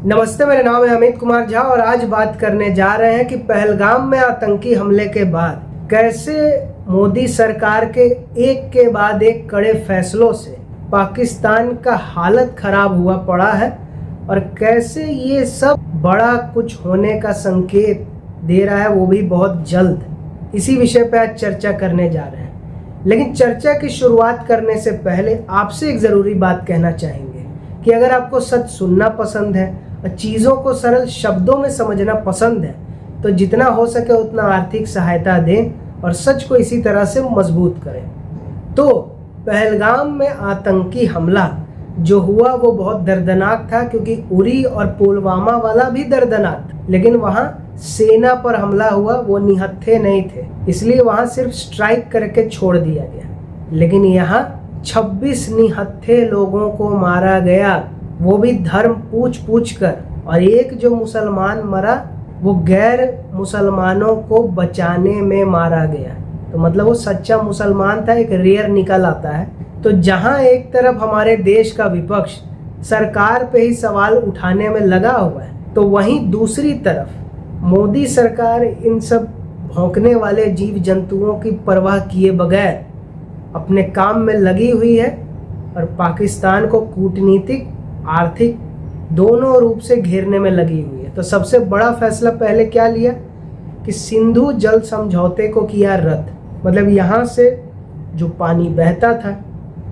नमस्ते, मेरा नाम है अमित कुमार झा और आज बात करने जा रहे हैं कि पहलगाम में आतंकी हमले के बाद कैसे मोदी सरकार के एक के बाद एक कड़े फैसलों से पाकिस्तान का हालत खराब हुआ पड़ा है और कैसे ये सब बड़ा कुछ होने का संकेत दे रहा है, वो भी बहुत जल्द। इसी विषय पर आज चर्चा करने जा रहे हैं। लेकिन चर्चा की शुरुआत करने से पहले आपसे एक ज़रूरी बात कहना चाहेंगे कि अगर आपको सच सुनना पसंद है और चीज़ों को सरल शब्दों में समझना पसंद है तो जितना हो सके उतना आर्थिक सहायता दें और सच को इसी तरह से मजबूत करें। तो पहलगाम में आतंकी हमला जो हुआ वो बहुत दर्दनाक था, क्योंकि उरी और पुलवामा वाला भी दर्दनाक था, लेकिन वहाँ सेना पर हमला हुआ, वो निहत्थे नहीं थे, इसलिए वहाँ सिर्फ स्ट्राइक करके छोड़ दिया गया। लेकिन यहाँ 26 निहत्थे लोगों को मारा गया, वो भी धर्म पूछ पूछ कर, और एक जो मुसलमान मरा वो गैर मुसलमानों को बचाने में मारा गया। तो मतलब वो सच्चा मुसलमान था, एक रेयर निकल आता है। तो जहां एक तरफ हमारे देश का विपक्ष सरकार पे ही सवाल उठाने में लगा हुआ है, तो वहीं दूसरी तरफ मोदी सरकार इन सब भौंकने वाले जीव जंतुओं की परवाह किए बगैर अपने काम में लगी हुई है और पाकिस्तान को कूटनीतिक आर्थिक दोनों रूप से घेरने में लगी हुई है। तो सबसे बड़ा फैसला पहले क्या लिया कि सिंधु जल समझौते को किया रद्द। मतलब यहाँ से जो पानी बहता था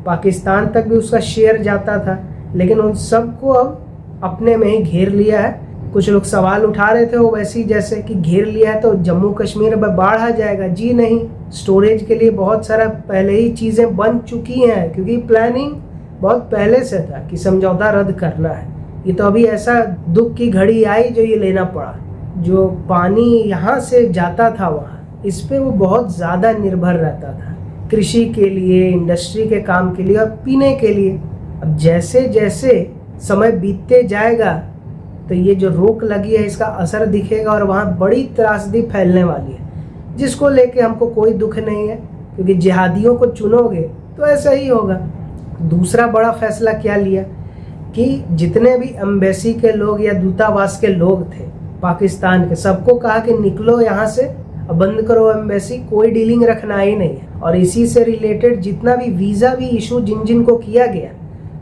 पाकिस्तान तक भी उसका शेयर जाता था, लेकिन उन सबको अब अपने में ही घेर लिया है। कुछ लोग सवाल उठा रहे थे वो वैसे जैसे कि घेर लिया है तो जम्मू कश्मीर में बाढ़ आ जाएगा। जी नहीं, स्टोरेज के लिए बहुत सारा पहले ही चीज़ें बन चुकी हैं, क्योंकि प्लानिंग बहुत पहले से था कि समझौता रद्द करना है। ये तो अभी ऐसा दुख की घड़ी आई जो ये लेना पड़ा। जो पानी यहाँ से जाता था वहाँ, इस पे वो बहुत ज़्यादा निर्भर रहता था, कृषि के लिए, इंडस्ट्री के काम के लिए और पीने के लिए। अब जैसे जैसे समय बीतते जाएगा तो ये जो रोक लगी है इसका असर दिखेगा और वहाँ बड़ी त्रासदी फैलने वाली है, जिसको लेके हमको कोई दुख नहीं है, क्योंकि जिहादियों को चुनोगे तो ऐसा ही होगा। दूसरा बड़ा फैसला क्या लिया कि जितने भी एम्बेसी के लोग या दूतावास के लोग थे पाकिस्तान के, सबको कहा कि निकलो यहाँ से, बंद करो एम्बेसी, कोई डीलिंग रखना ही नहीं है। और इसी से रिलेटेड जितना भी वीज़ा भी इशू जिन जिन को किया गया,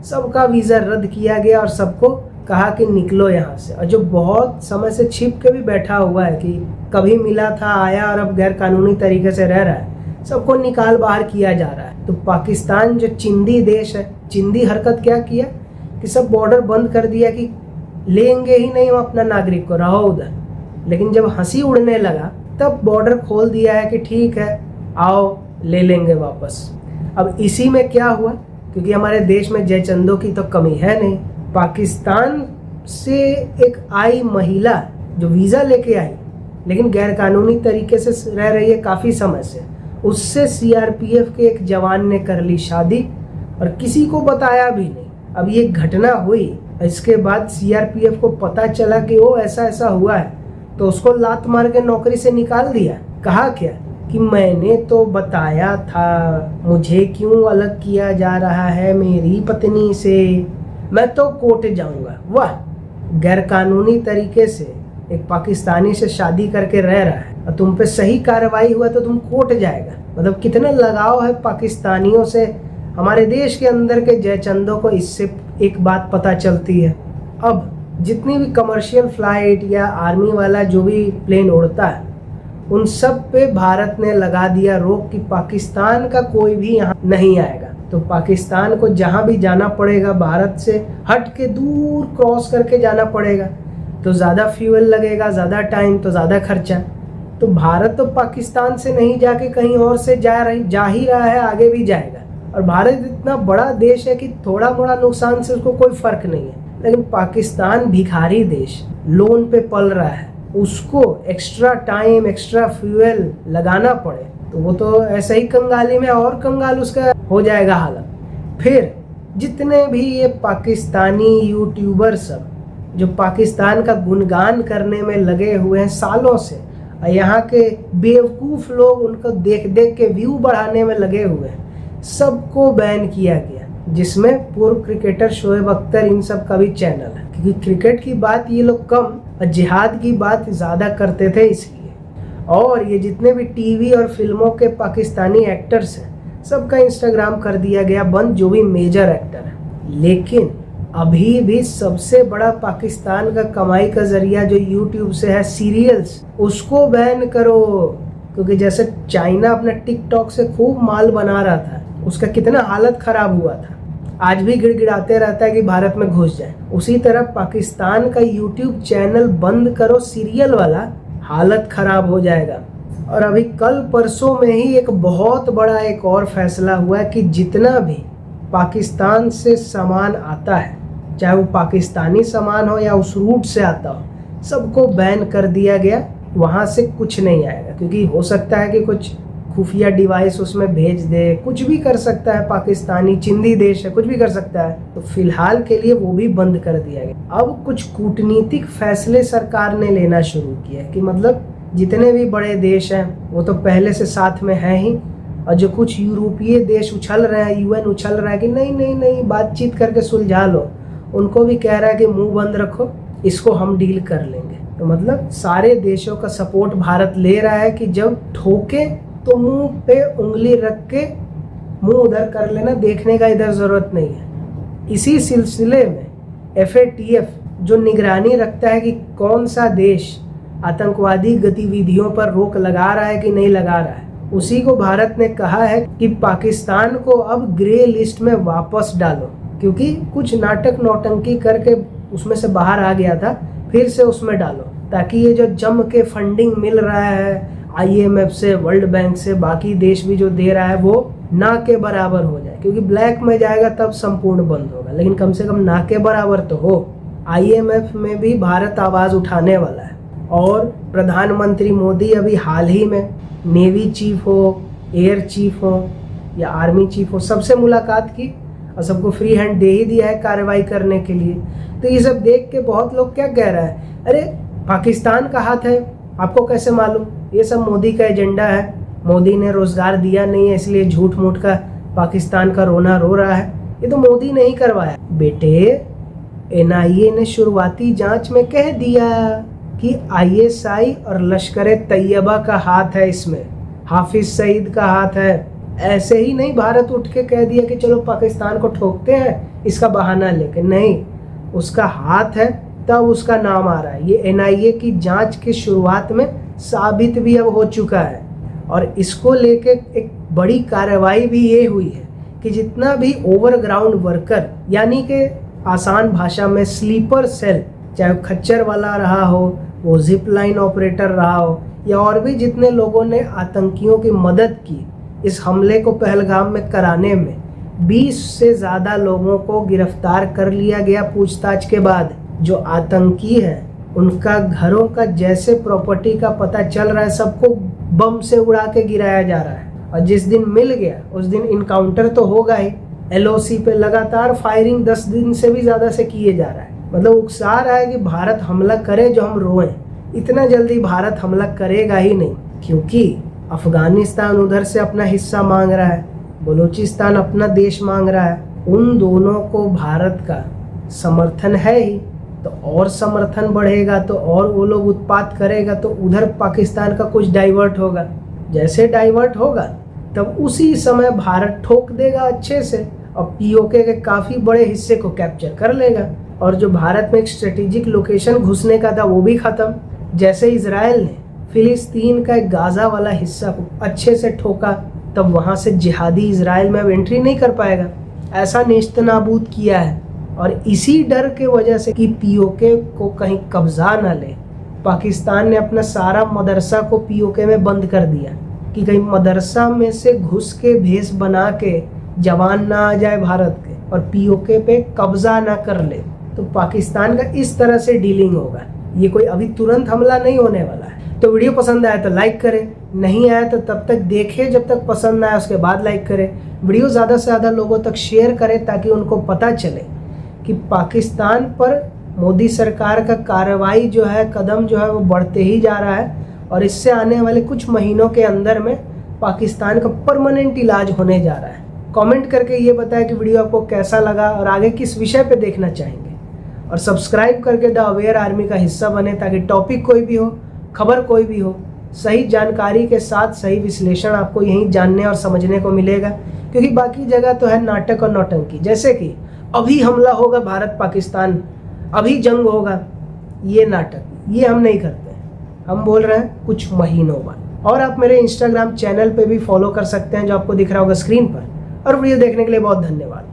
सबका वीज़ा रद्द किया गया और सबको कहा कि निकलो यहाँ से। और जो बहुत समय से छिप के भी बैठा हुआ है कि कभी मिला था, आया और अब गैर कानूनी तरीके से रह रहा है, सबको निकाल बाहर किया जा रहा है। तो पाकिस्तान जो चिंदी देश है, चिंदी हरकत क्या किया कि सब बॉर्डर बंद कर दिया कि लेंगे ही नहीं हम अपना नागरिक को, रहो उधर। लेकिन जब हंसी उड़ने लगा तब बॉर्डर खोल दिया है कि ठीक है आओ ले लेंगे वापस। अब इसी में क्या हुआ, क्योंकि हमारे देश में जयचंदों की तो कमी है नहीं, पाकिस्तान से एक आई महिला जो वीज़ा लेके आई लेकिन गैर कानूनी तरीके से रह रही है काफ़ी समय से, उससे सीआरपीएफ के एक जवान ने कर ली शादी और किसी को बताया भी नहीं। अब ये घटना हुई, इसके बाद सीआरपीएफ को पता चला कि वो ऐसा ऐसा हुआ है, तो उसको लात मार के नौकरी से निकाल दिया। कहा क्या कि मैंने तो बताया था, मुझे क्यों अलग किया जा रहा है मेरी पत्नी से, मैं तो कोर्ट जाऊंगा। वाह, गैर कानूनी तरीके से एक पाकिस्तानी से शादी करके रह रहा है और तुम पे सही कार्रवाई हुआ तो तुम कोर्ट जाएगा। मतलब कितना लगाव है पाकिस्तानियों से हमारे देश के अंदर के जयचंदों को, इससे एक बात पता चलती है। अब जितनी भी कमर्शियल फ्लाइट या आर्मी वाला जो भी प्लेन उड़ता है उन सब पे भारत ने लगा दिया रोक कि पाकिस्तान का कोई भी यहाँ नहीं आएगा। तो पाकिस्तान को जहाँ भी जाना पड़ेगा भारत से हट के दूर क्रॉस करके जाना पड़ेगा, तो ज़्यादा फ्यूल लगेगा, ज़्यादा टाइम, तो ज़्यादा खर्चा। तो भारत तो पाकिस्तान से नहीं जाके कहीं और से जा ही रहा है, आगे भी जाएगा। और भारत इतना बड़ा देश है कि थोड़ा मोड़ा नुकसान से उसको कोई फ़र्क नहीं है। लेकिन पाकिस्तान भिखारी देश, लोन पे पल रहा है, उसको एक्स्ट्रा टाइम एक्स्ट्रा फ्यूल लगाना पड़े तो वो तो ऐसे ही कंगाली में और कंगाल उसका हो जाएगा हालत। फिर जितने भी ये पाकिस्तानी यूट्यूबर सब जो पाकिस्तान का गुणगान करने में लगे हुए हैं सालों से, और यहाँ के बेवकूफ़ लोग उनको देख देख के व्यू बढ़ाने में लगे हुए हैं, सबको बैन किया गया। जिसमें पूर्व क्रिकेटर शोएब अख्तर इन सब का भी चैनल है, क्योंकि क्रिकेट की बात ये लोग कम और जिहाद की बात ज़्यादा करते थे इसलिए। और ये जितने भी टीवी और फिल्मों के पाकिस्तानी एक्टर्स हैं सबका इंस्टाग्राम कर दिया गया बंद, जो भी मेजर एक्टर है। लेकिन अभी भी सबसे बड़ा पाकिस्तान का कमाई का जरिया जो यूट्यूब से है सीरियल्स, उसको बैन करो। क्योंकि जैसे चाइना अपना टिकटॉक से खूब माल बना रहा था, उसका कितना हालत खराब हुआ था, आज भी गिड़गिड़ाते रहता है कि भारत में घुस जाए, उसी तरह पाकिस्तान का यूट्यूब चैनल बंद करो सीरियल वाला, हालत खराब हो जाएगा। और अभी कल परसों में ही एक बहुत बड़ा एक और फैसला हुआ है कि जितना भी पाकिस्तान से सामान आता है, चाहे वो पाकिस्तानी सामान हो या उस रूट से आता हो, सबको बैन कर दिया गया। वहाँ से कुछ नहीं आएगा, क्योंकि हो सकता है कि कुछ खुफिया डिवाइस उसमें भेज दे, कुछ भी कर सकता है, पाकिस्तानी चिंदी देश है, कुछ भी कर सकता है। तो फिलहाल के लिए वो भी बंद कर दिया गया। अब कुछ कूटनीतिक फैसले सरकार ने लेना शुरू किया कि मतलब जितने भी बड़े देश हैं वो तो पहले से साथ में हैं ही, और जो कुछ यूरोपीय देश उछल रहे हैं, यूएन उछल रहा है कि नहीं नहीं नहीं बातचीत करके सुलझा लो, उनको भी कह रहा है कि मुंह बंद रखो, इसको हम डील कर लेंगे। तो मतलब सारे देशों का सपोर्ट भारत ले रहा है कि जब ठोके तो मुंह पे उंगली रख के मुंह उधर कर लेना, देखने का इधर जरूरत नहीं है। इसी सिलसिले में FATF जो निगरानी रखता है कि कौन सा देश आतंकवादी गतिविधियों पर रोक लगा रहा है कि नहीं लगा रहा है, उसी को भारत ने कहा है कि पाकिस्तान को अब ग्रे लिस्ट में वापस डालो, क्योंकि कुछ नाटक नौटंकी करके उसमें से बाहर आ गया था, फिर से उसमें डालो, ताकि ये जो जम के फंडिंग मिल रहा है IMF से, वर्ल्ड बैंक से, बाकी देश भी जो दे रहा है वो ना के बराबर हो जाए। क्योंकि ब्लैक में जाएगा तब संपूर्ण बंद होगा, लेकिन कम से कम ना के बराबर तो हो। IMF में भी भारत आवाज़ उठाने वाला है। और प्रधानमंत्री मोदी अभी हाल ही में नेवी चीफ हो, एयर चीफ हो या आर्मी चीफ हो, सबसे मुलाकात की और सबको फ्री हैंड दे ही दिया है कार्रवाई करने के लिए। तो ये सब देख के बहुत लोग क्या कह रहा है, अरे पाकिस्तान का हाथ है, आपको कैसे मालूम, ये सब मोदी का एजेंडा है, मोदी ने रोजगार दिया नहीं है इसलिए झूठ मूठ का पाकिस्तान का रोना रो रहा है, ये तो मोदी ने ही करवाया। बेटे NIA ने शुरुआती जांच में कह दिया कि ISI और लश्कर तैयबा का हाथ है इसमें, हाफिज सईद का हाथ है। ऐसे ही नहीं भारत उठ के कह दिया कि चलो पाकिस्तान को ठोकते हैं इसका बहाना लेके, नहीं, उसका हाथ है तब उसका नाम आ रहा है। ये NIA की जांच की शुरुआत में साबित भी अब हो चुका है। और इसको लेके एक बड़ी कार्रवाई भी ये हुई है कि जितना भी ओवरग्राउंड वर्कर, यानी कि आसान भाषा में स्लीपर सेल, चाहे वो खच्चर वाला रहा हो, वो जिप लाइन ऑपरेटर रहा हो, या और भी जितने लोगों ने आतंकियों की मदद की इस हमले को पहलगाम में कराने में, 20 से ज़्यादा लोगों को गिरफ्तार कर लिया गया पूछताछ के बाद। जो आतंकी हैं उनका घरों का जैसे प्रॉपर्टी का पता चल रहा है, सबको बम से उड़ा के गिराया जा रहा है। और जिस दिन मिल गया उस दिन इनकाउंटर तो होगा ही, LOC पे लगातार फायरिंग 10 दिन से भी ज़्यादा से किए जा रहा है। मतलब उकसा रहा है कि भारत हमला करे जो हम रोएं। इतना जल्दी भारत हमला करेगा ही नहीं, क्योंकि अफगानिस्तान उधर से अपना हिस्सा मांग रहा है, बलूचिस्तान अपना देश मांग रहा है, उन दोनों को भारत का समर्थन है ही। तो और समर्थन बढ़ेगा तो और वो लोग उत्पात करेगा तो उधर पाकिस्तान का कुछ डाइवर्ट होगा, जैसे डाइवर्ट होगा तब उसी समय भारत ठोक देगा अच्छे से और POK के काफ़ी बड़े हिस्से को कैप्चर कर लेगा। और जो भारत में एक स्ट्रेटेजिक लोकेशन घुसने का था वो भी ख़त्म। जैसे इजराइल ने फिलिस्तीन का एक गाज़ा वाला हिस्सा को अच्छे से ठोका, तब वहाँ से जिहादी इजराइल में अब एंट्री नहीं कर पाएगा, ऐसा नेस्तनाबूद किया है। और इसी डर के वजह से कि POK को कहीं कब्जा न ले, पाकिस्तान ने अपना सारा मदरसा को POK में बंद कर दिया कि कहीं मदरसा में से घुस के भेष बना के जवान ना आ जाए भारत के और POK पे कब्जा ना कर ले। तो पाकिस्तान का इस तरह से डीलिंग होगा, ये कोई अभी तुरंत हमला नहीं होने वाला है। तो वीडियो पसंद आया तो लाइक करें, नहीं आया तो तब तक देखें जब तक पसंद ना आए, उसके बाद लाइक करें। वीडियो ज़्यादा से ज़्यादा लोगों तक शेयर करें ताकि उनको पता चले कि पाकिस्तान पर मोदी सरकार का कार्रवाई जो है, कदम जो है वो बढ़ते ही जा रहा है। और इससे आने वाले कुछ महीनों के अंदर में पाकिस्तान का परमानेंट इलाज होने जा रहा है। कमेंट करके ये बताएं कि वीडियो आपको कैसा लगा और आगे किस विषय पे देखना चाहेंगे। और सब्सक्राइब करके द अवेयर आर्मी का हिस्सा बने ताकि टॉपिक कोई भी हो, खबर कोई भी हो, सही जानकारी के साथ सही विश्लेषण आपको यहीं जानने और समझने को मिलेगा। क्योंकि बाकी जगह तो है नाटक और नौटंकी, जैसे कि अभी हमला होगा भारत पाकिस्तान, अभी जंग होगा, ये नाटक ये हम नहीं करते हैं। हम बोल रहे हैं कुछ महीनों बाद। और आप मेरे इंस्टाग्राम चैनल पे भी फॉलो कर सकते हैं जो आपको दिख रहा होगा स्क्रीन पर। और वीडियो देखने के लिए बहुत धन्यवाद।